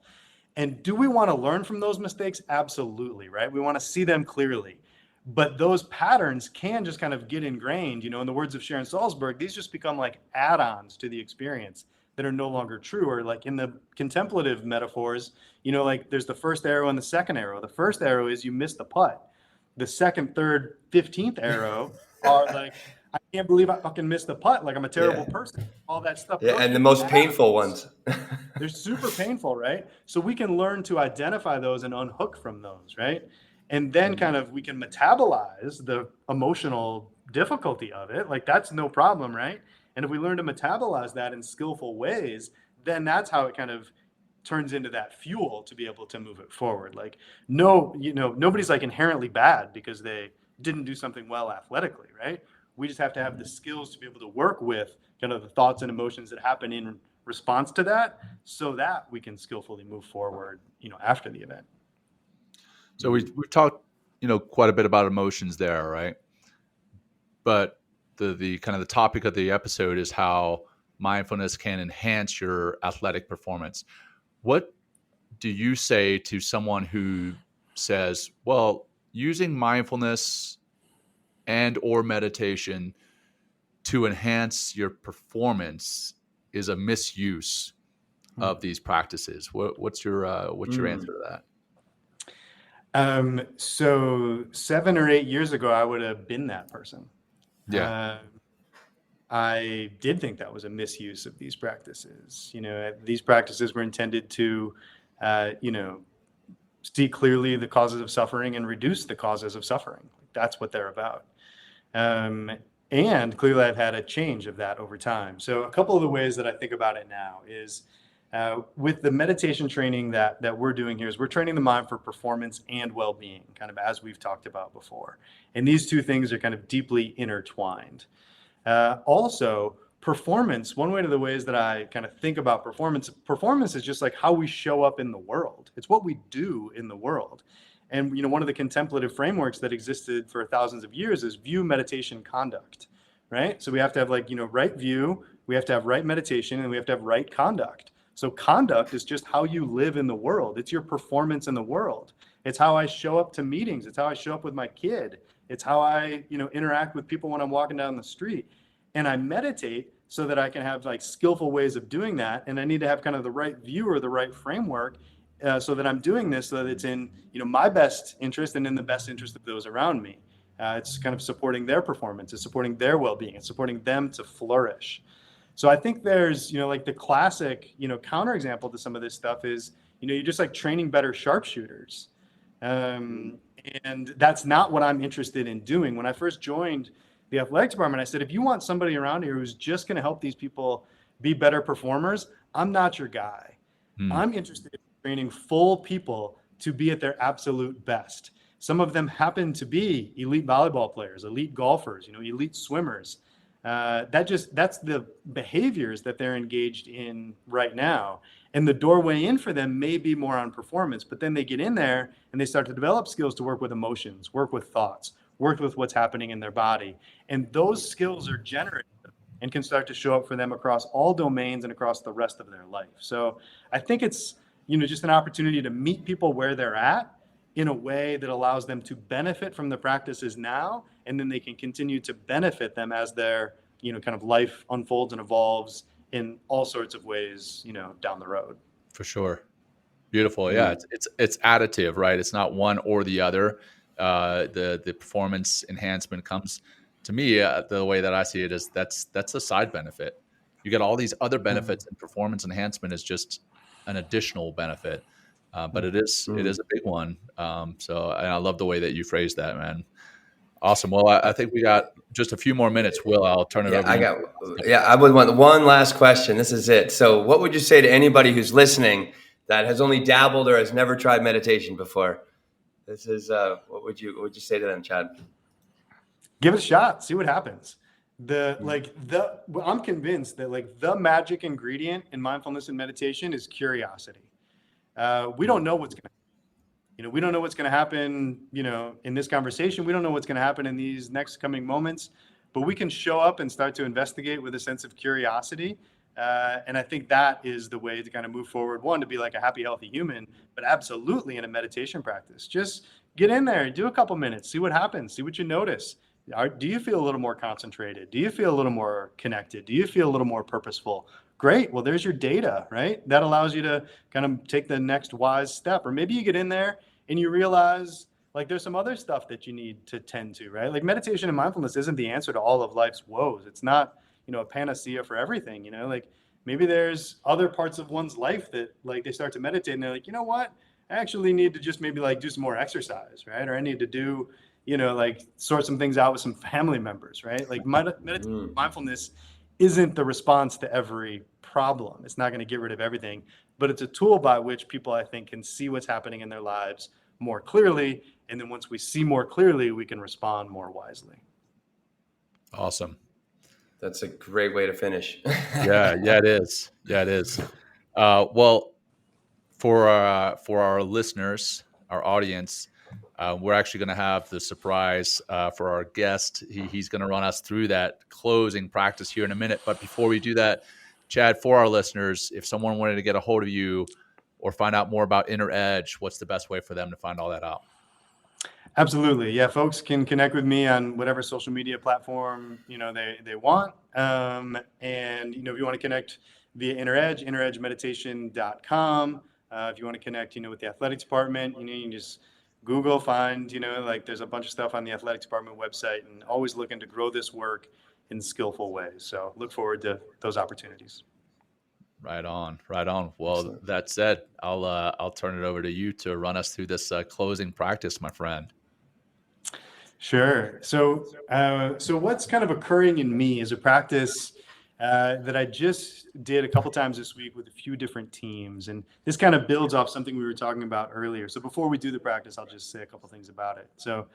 And do we want to learn from those mistakes? Absolutely, right? We want to see them clearly. But those patterns can just kind of get ingrained, in the words of Sharon Salzberg, these just become like add-ons to the experience. that are no longer true. Or like in the contemplative metaphors, like there's the first arrow and the second arrow. The first arrow is you miss the putt. The second, third, 15th arrow are like, I can't believe I fucking missed the putt. Like I'm a terrible person. All that stuff. Yeah, Those and the can most be painful arrows. ones. They're super painful, right? So we can learn to identify those and unhook from those, right? And then kind of we can metabolize the emotional difficulty of it. Like that's no problem, right? And if we learn to metabolize that in skillful ways, then that's how it kind of turns into that fuel to be able to move it forward. Like nobody's like inherently bad because they didn't do something well athletically, right? We just have to have the skills to be able to work with kind of the thoughts and emotions that happen in response to that, so that we can skillfully move forward, after the event. So we've talked, quite a bit about emotions there, right? But the kind of the topic of the episode is how mindfulness can enhance your athletic performance. What do you say to someone who says, well, using mindfulness and or meditation to enhance your performance is a misuse of these practices? What's your answer to that? So 7 or 8 years ago, I would have been that person. Yeah. I did think that was a misuse of these practices. These practices were intended to, see clearly the causes of suffering and reduce the causes of suffering. That's what they're about. And clearly I've had a change of that over time. So a couple of the ways that I think about it now is with the meditation training that we're doing here is we're training the mind for performance and well-being, kind of as we've talked about before. And these two things are kind of deeply intertwined. Also, performance, one way to the ways that I kind of think about performance is just like how we show up in the world. It's what we do in the world. And, one of the contemplative frameworks that existed for thousands of years is view, meditation, conduct, right? So we have to have right view, we have to have right meditation, and we have to have right conduct. So conduct is just how you live in the world. It's your performance in the world. It's how I show up to meetings. It's how I show up with my kid. It's how I, interact with people when I'm walking down the street. And I meditate so that I can have like skillful ways of doing that. And I need to have kind of the right view or the right framework so that I'm doing this so that it's in, my best interest and in the best interest of those around me. It's kind of supporting their performance. It's supporting their well-being. It's supporting them to flourish. So I think there's, like the classic, counterexample to some of this stuff is, you're just like training better sharpshooters. And that's not what I'm interested in doing. When I first joined the athletic department, I said, if you want somebody around here who's just going to help these people be better performers, I'm not your guy. I'm interested in training full people to be at their absolute best. Some of them happen to be elite volleyball players, elite golfers, elite swimmers. That's the behaviors that they're engaged in right now. And the doorway in for them may be more on performance, but then they get in there and they start to develop skills to work with emotions, work with thoughts, work with what's happening in their body. And those skills are generative and can start to show up for them across all domains and across the rest of their life. So I think it's, just an opportunity to meet people where they're at in a way that allows them to benefit from the practices now, and then they can continue to benefit them as their, kind of life unfolds and evolves in all sorts of ways, down the road. For sure. Beautiful. Yeah. It's additive, right? It's not one or the other. The performance enhancement comes to me, the way that I see it is that's a side benefit. You get all these other benefits, and performance enhancement is just an additional benefit. But it is a big one. So and I love the way that you phrased that, man. Awesome. Well, I think we got just a few more minutes. Will, I'll turn it over. I would want one last question. This is it. So what would you say to anybody who's listening that has only dabbled or has never tried meditation before? This is what would you say to them, Chad? Give it a shot. See what happens. I'm convinced that like the magic ingredient in mindfulness and meditation is curiosity. We don't know what's going to happen. We don't know what's going to happen, in this conversation. We don't know what's going to happen in these next coming moments, but we can show up and start to investigate with a sense of curiosity. And I think that is the way to kind of move forward. One, to be like a happy, healthy human, but absolutely in a meditation practice. Just get in there, do a couple minutes, see what happens, see what you notice. Do you feel a little more concentrated? Do you feel a little more connected? Do you feel a little more purposeful? Great. Well, there's your data, right? That allows you to kind of take the next wise step. Or maybe you get in there and you realize like there's some other stuff that you need to tend to, right? Like meditation and mindfulness isn't the answer to all of life's woes. It's not, a panacea for everything, like maybe there's other parts of one's life that like they start to meditate and they're like, you know what? I actually need to just maybe like do some more exercise, right? Or I need to do, like sort some things out with some family members, right? Like meditation, mindfulness isn't the response to every problem. It's not going to get rid of everything, but it's a tool by which people, I think, can see what's happening in their lives more clearly. And then once we see more clearly, we can respond more wisely. Awesome. That's a great way to finish. Yeah, it is. Yeah, it is. Well, for our listeners, our audience, we're actually going to have the surprise for our guest. He's going to run us through that closing practice here in a minute. But before we do that, Chad, for our listeners, if someone wanted to get a hold of you or find out more about Inner Edge, what's the best way for them to find all that out? Absolutely. Yeah, folks can connect with me on whatever social media platform, they want. And, if you want to connect via Inner Edge, inneredgemeditation.com. If you want to connect, with the athletics department, you can just Google, find, like there's a bunch of stuff on the athletics department website, and always looking to grow this work in skillful ways. So look forward to those opportunities. Right on. Well, excellent. That said, I'll turn it over to you to run us through this closing practice, my friend. Sure. So what's kind of occurring in me is a practice that I just did a couple times this week with a few different teams. And this kind of builds off something we were talking about earlier. So before we do the practice, I'll just say a couple things about it. So,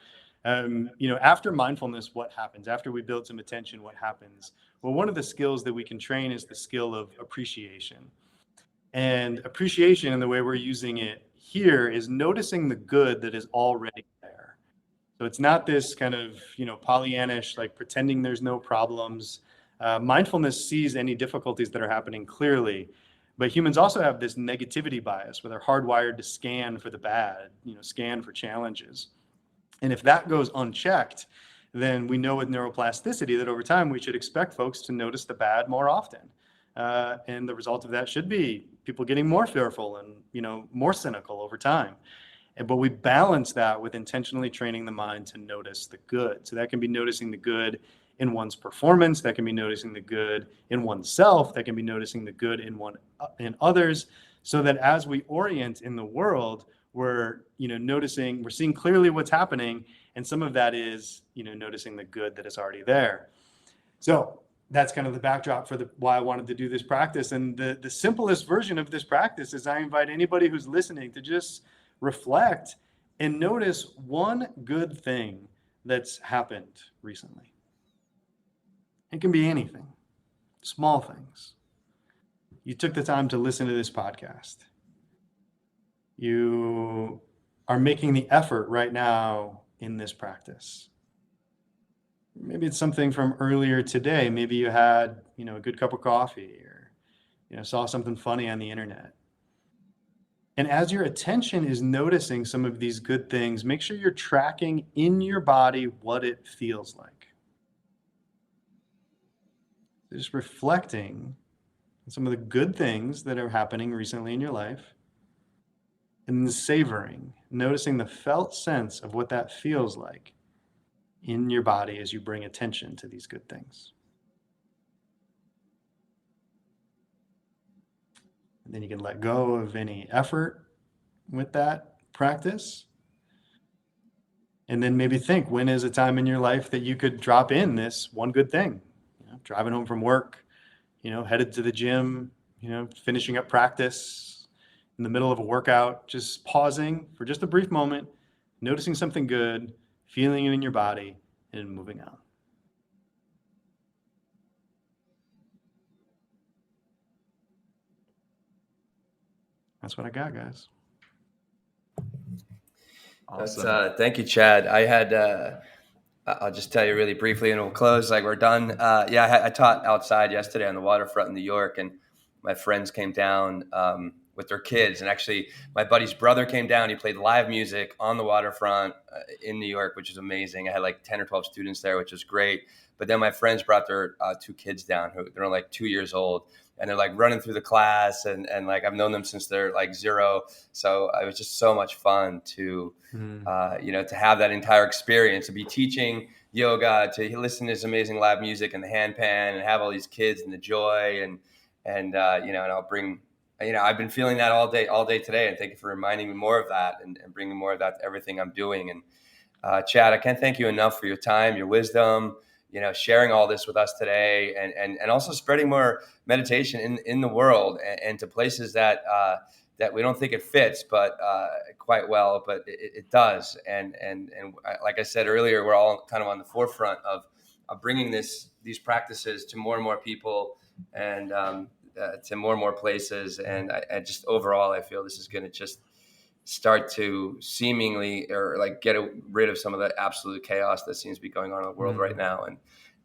after mindfulness, what happens? After we build some attention, what happens? Well, one of the skills that we can train is the skill of appreciation. And appreciation, and the way we're using it here, is noticing the good that is already there. So it's not this kind of, Pollyannish, like pretending there's no problems. Mindfulness sees any difficulties that are happening clearly, but humans also have this negativity bias where they're hardwired to scan for the bad, scan for challenges. And if that goes unchecked, then we know with neuroplasticity that over time we should expect folks to notice the bad more often. And the result of that should be people getting more fearful and, more cynical over time. But we balance that with intentionally training the mind to notice the good. So that can be noticing the good in one's performance, that can be noticing the good in oneself, that can be noticing the good in others, so that as we orient in the world, we're noticing, we're seeing clearly what's happening, and some of that is noticing the good that is already there. So that's kind of the backdrop for why I wanted to do this practice. And the simplest version of this practice is I invite anybody who's listening to just reflect and notice one good thing that's happened recently. It can be anything, small things. You took the time to listen to this podcast. You are making the effort right now in this practice. Maybe it's something from earlier today. Maybe you had, a good cup of coffee, or, saw something funny on the internet. And as your attention is noticing some of these good things, make sure you're tracking in your body what it feels like. Just reflecting on some of the good things that are happening recently in your life, and then savoring, noticing the felt sense of what that feels like in your body as you bring attention to these good things. And then you can let go of any effort with that practice. And then maybe think, when is a time in your life that you could drop in this one good thing? Driving home from work, headed to the gym, finishing up practice, in the middle of a workout, just pausing for just a brief moment, noticing something good, feeling it in your body, and moving on. That's what I got, guys. Awesome. Thank you, Chad. I had, I'll just tell you really briefly and we'll close like we're done. I taught outside yesterday on the waterfront in New York, and my friends came down with their kids. And actually my buddy's brother came down. He played live music on the waterfront in New York, which is amazing. I had like 10 or 12 students there, which was great. But then my friends brought their two kids down who they're like 2 years old. and they're like running through the class, and like I've known them since they're like 0. So it was just so much fun to to have that entire experience, to be teaching yoga, to listen to this amazing live music and the handpan, and have all these kids and the joy, and I'll bring. I've been feeling that all day today, and thank you for reminding me more of that and bringing more of that to everything I'm doing. And Chad, I can't thank you enough for your time, your wisdom, sharing all this with us today, and also spreading more meditation in the world and to places that we don't think it fits, but quite well, but it does. And like I said earlier, we're all kind of on the forefront of bringing these practices to more and more people, and to more and more places. And I just overall, I feel this is going to just start to seemingly or like get rid of some of the absolute chaos that seems to be going on in the world right now.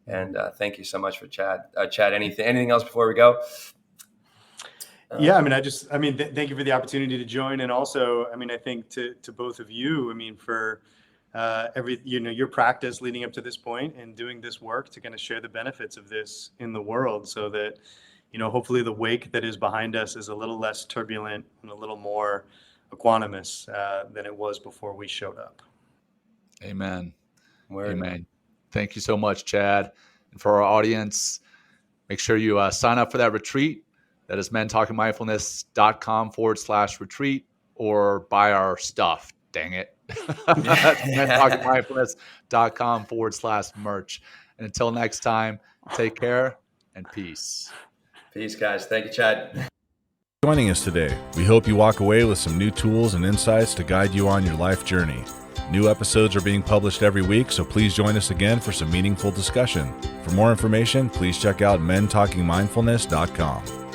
And thank you so much for Chad. Chad, anything else before we go? Yeah, thank you for the opportunity to join. And also, I think to both of you, for your practice leading up to this point and doing this work to kind of share the benefits of this in the world, so that hopefully the wake that is behind us is a little less turbulent and a little more equanimous than it was before we showed up. Amen. Amen. Thank you so much, Chad. And for our audience, make sure you sign up for that retreat. That is mentalkingmindfulness.com/retreat, or buy our stuff. Dang it. That's mentalkingmindfulness.com/merch. And until next time, take care and peace. Peace, guys. Thank you, Chad. Joining us today. We hope you walk away with some new tools and insights to guide you on your life journey. New episodes are being published every week, so please join us again for some meaningful discussion. For more information, please check out mentalkingmindfulness.com.